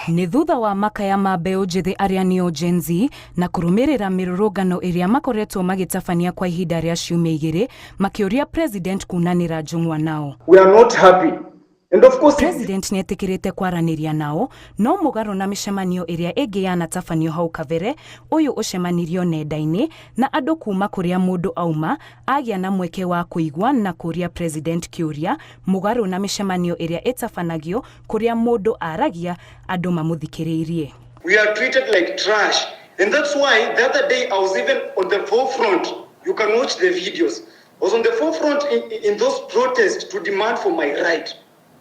Nĩ thutha wa makaya ma mbeũ njĩthĩ arĩa nĩo Gen Z na kũrũmĩrĩra mĩrũrũngano ĩrĩa makoretwo magĩtabania kwa ihinda rĩa ciumia 2 makĩũria President kunanĩra njũng'wa nao. We are not happy. And of course President nĩetĩkĩrĩte kwaranĩria nao, no mũgarũ na mĩcemanio ĩrĩa ĩngĩ yanatabanio hau kabere, ũyũ ũcemanirio nenda-inĩ na andũ kuma kũrĩa mũndũ auma agĩa na mweke wa kũigua na kũria President kĩũria, mũgarũ na mĩcemanio ĩrĩa ĩtabanagio kũrĩa mũndũ aragia andũ mamũthikĩrĩirie. We are treated like trash, and that's why the other day I was even on the forefront. You can watch the videos. I was on the forefront in those protests to demand for my right.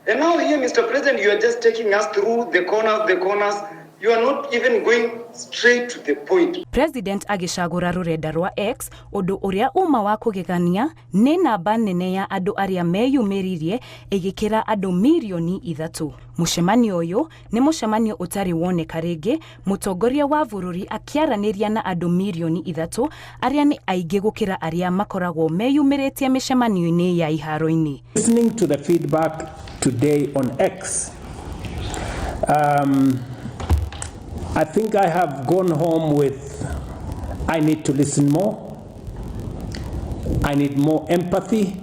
And now here, Mr. President, you are just taking us through the corners. You are not even going straight to the point. President agĩcagũra rũrenda rwa X, ũndũ ũrĩa uma wa kũgegania nĩ namba nene ya andũ arĩa meyumĩririe ĩgĩkĩra andũ milioni 3. Mũcemanio ũyũ nĩ mũcemanio ũtarĩ woneka rĩngĩ, mũtongoria wa bũrũri akĩaranĩria na andũ milioni 3 arĩa nĩ aingĩ gũkĩra arĩa makoragwo meyumĩrĩtie mĩcemanio-inĩ ya iharo-inĩ. Listening to the feedback today on X, I think I have gone home with, I need to listen more, I need more empathy,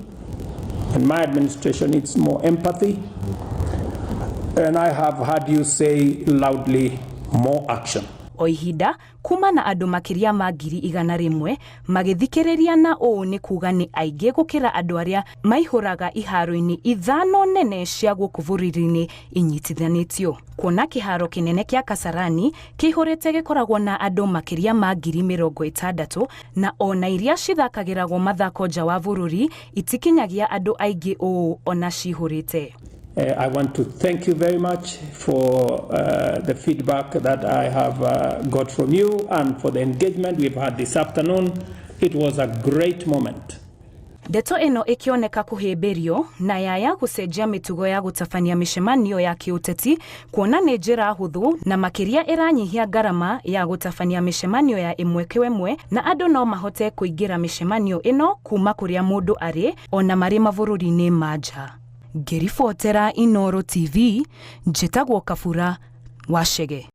and my administration needs more empathy, and I have heard you say loudly, more action. O ihinda kuma na andũ makĩria ma 100,000 magĩthikĩrĩria, na ũũ nĩ kuga nĩ aingĩ gũkĩra andũ arĩa maihũraga iharo-inĩ 5 nene cia gũkũ bũrũri-inĩ inyitithanĩtio. Kuona kĩharo kĩnene kĩa Kasarani kĩihũrĩte gĩkoragwo na andũ makĩria ma 60,000 na ona iria cithakagĩragwo mathako nja wa bũrũri itikinyagia andũ aingĩ ũũ ona cihũrĩte. I want to thank you very much for the feedback that I have got from you and for the engagement we've had this afternoon. It was a great moment. Ndeto ĩno ĩkĩoneka kũhĩmbĩrio na yaya gũcenjia mĩtugo ya gũtabania mĩcemanio ya kĩũteti, kuona nĩ njĩra hũthũ na makĩria ĩranyihia ngarama ya gũtabania mĩcemanio ya ĩmwe kwa ĩmwe, na andũ no mahote kũingĩra mĩcemanio ĩno kuma kũrĩa mũndũ arĩ ona marĩ mabũrũri-inĩ ma nja. Ngĩribotera Inooro TV, njĩtagwo Kabura Wachege.